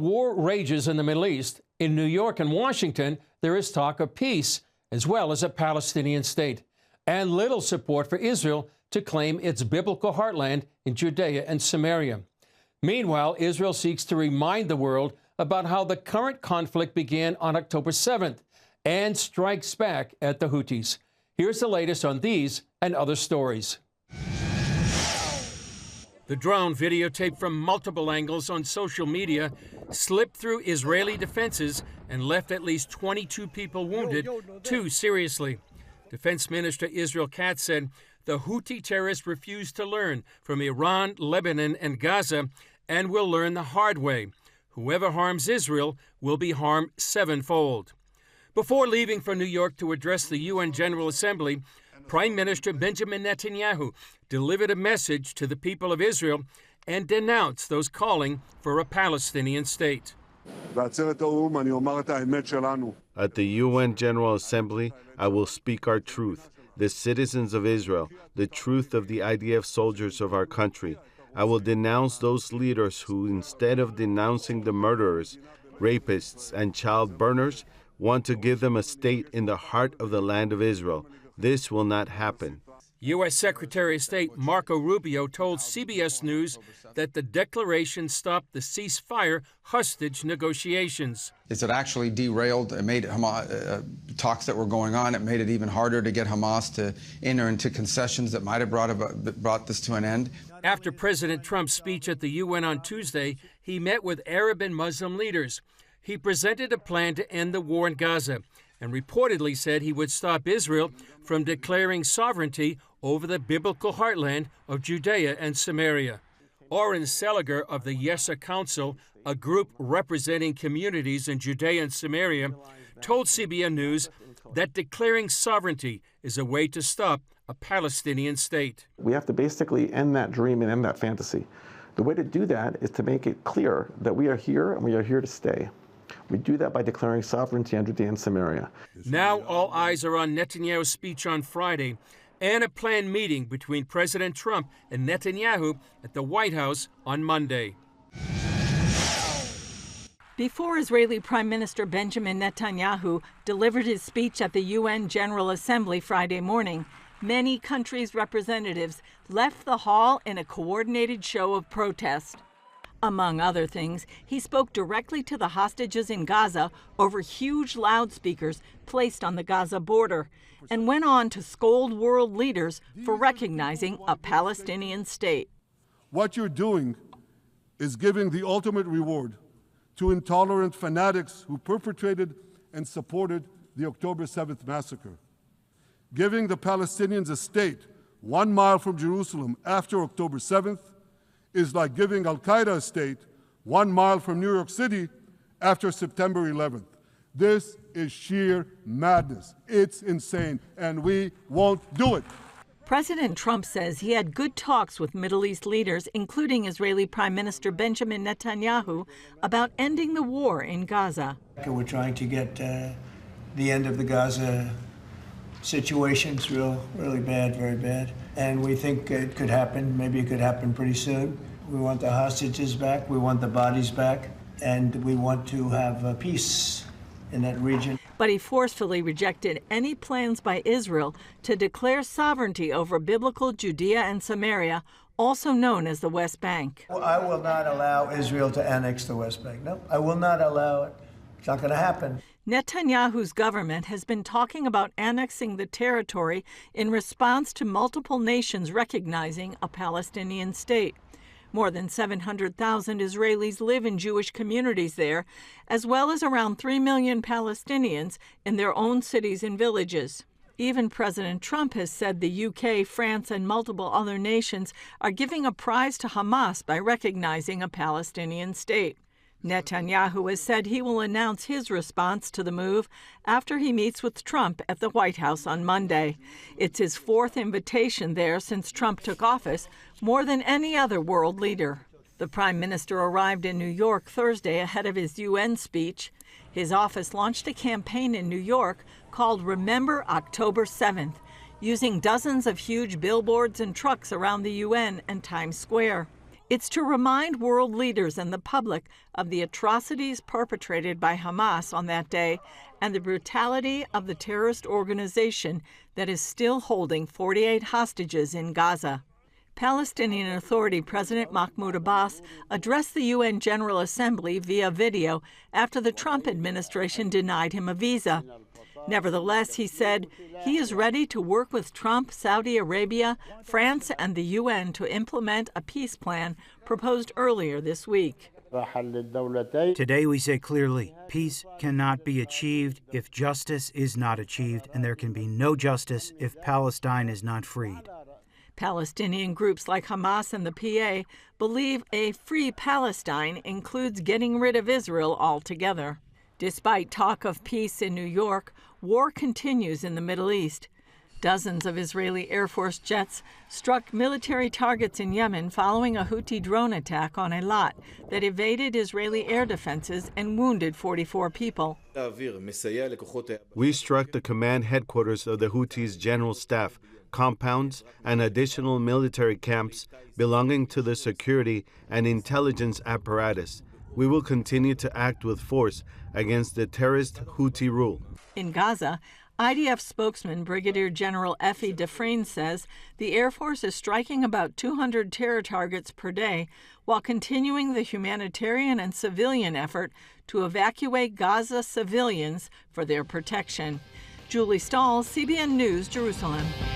war rages in the Middle East, in New York and Washington, there is talk of peace, as well as a Palestinian state, and little support for Israel to claim its biblical heartland in Judea and Samaria. Meanwhile, Israel seeks to remind the world about how the current conflict began on October 7th and strikes back at the Houthis. Here's the latest on these and other stories. The drone, videotaped from multiple angles on social media, slipped through Israeli defenses and left at least 22 people wounded, 2 seriously. Defense Minister Israel Katz said the Houthi terrorists refused to learn from Iran, Lebanon, and Gaza and will learn the hard way. Whoever harms Israel will be harmed sevenfold. Before leaving for New York to address the UN General Assembly, Prime Minister Benjamin Netanyahu delivered a message to the people of Israel and denounced those calling for a Palestinian state. At the UN General Assembly, I will speak our truth, the citizens of Israel, the truth of the IDF soldiers of our country. I will denounce those leaders who, instead of denouncing the murderers, rapists, and child burners, want to give them a state in the heart of the land of Israel. This will not happen. U.S. Secretary of State Marco Rubio told CBS News that the declaration stopped the ceasefire hostage negotiations. It actually derailed, it made talks that were going on, it made it even harder to get Hamas to enter into concessions that might have brought this to an end. After President Trump's speech at the UN on Tuesday, he met with Arab and Muslim leaders. He presented a plan to end the war in Gaza and reportedly said he would stop Israel from declaring sovereignty over the biblical heartland of Judea and Samaria. Oren Seliger of the Yesser Council, a group representing communities in Judea and Samaria, told CBN News that declaring sovereignty is a way to stop a Palestinian state. We have to basically end that dream and end that fantasy. The way to do that is to make it clear that we are here and we are here to stay. We do that by declaring sovereignty on Judea and Samaria. Now all eyes are on Netanyahu's speech on Friday and a planned meeting between President Trump and Netanyahu at the White House on Monday. Before Israeli Prime Minister Benjamin Netanyahu delivered his speech at the UN General Assembly Friday morning, many countries' representatives left the hall in a coordinated show of protest. Among other things, he spoke directly to the hostages in Gaza over huge loudspeakers placed on the Gaza border and went on to scold world leaders for recognizing a Palestinian state. What you're doing is giving the ultimate reward to intolerant fanatics who perpetrated and supported the October 7th massacre. Giving the Palestinians a state 1 mile from Jerusalem after October 7th is like giving Al-Qaeda a state 1 mile from New York City after September 11th. This is sheer madness. It's insane, and we won't do it. President Trump says he had good talks with Middle East leaders, including Israeli Prime Minister Benjamin Netanyahu, about ending the war in Gaza. We're trying to get the end of the Gaza situation. It's really bad, very bad. And we think it could happen. Maybe it could happen pretty soon. We want the hostages back. We want the bodies back. And we want to have peace in that region. But he forcefully rejected any plans by Israel to declare sovereignty over biblical Judea and Samaria, also known as the West Bank. Well, I will not allow Israel to annex the West Bank. No, I will not allow it. It's not going to happen. Netanyahu's government has been talking about annexing the territory in response to multiple nations recognizing a Palestinian state. More than 700,000 Israelis live in Jewish communities there, as well as around 3 million Palestinians in their own cities and villages. Even President Trump has said the UK, France, and multiple other nations are giving a prize to Hamas by recognizing a Palestinian state. Netanyahu has said he will announce his response to the move after he meets with Trump at the White House on Monday. It's his 4th invitation there since Trump took office, more than any other world leader. The Prime Minister arrived in New York Thursday ahead of his UN speech. His office launched a campaign in New York called Remember October 7th, using dozens of huge billboards and trucks around the UN and Times Square. It's to remind world leaders and the public of the atrocities perpetrated by Hamas on that day and the brutality of the terrorist organization that is still holding 48 hostages in Gaza. Palestinian Authority President Mahmoud Abbas addressed the UN General Assembly via video after the Trump administration denied him a visa. Nevertheless, he said he is ready to work with Trump, Saudi Arabia, France, and the UN to implement a peace plan proposed earlier this week. Today we say clearly, peace cannot be achieved if justice is not achieved, and there can be no justice if Palestine is not freed. Palestinian groups like Hamas and the PA believe a free Palestine includes getting rid of Israel altogether. Despite talk of peace in New York, war continues in the Middle East. Dozens of Israeli Air Force jets struck military targets in Yemen following a Houthi drone attack on Eilat that evaded Israeli air defenses and wounded 44 people. We struck the command headquarters of the Houthis' general staff, compounds, and additional military camps belonging to the security and intelligence apparatus. We will continue to act with force against the terrorist Houthi rule. In Gaza, IDF spokesman Brigadier General Effie Dufresne says the Air Force is striking about 200 terror targets per day while continuing the humanitarian and civilian effort to evacuate Gaza civilians for their protection. Julie Stahl, CBN News, Jerusalem.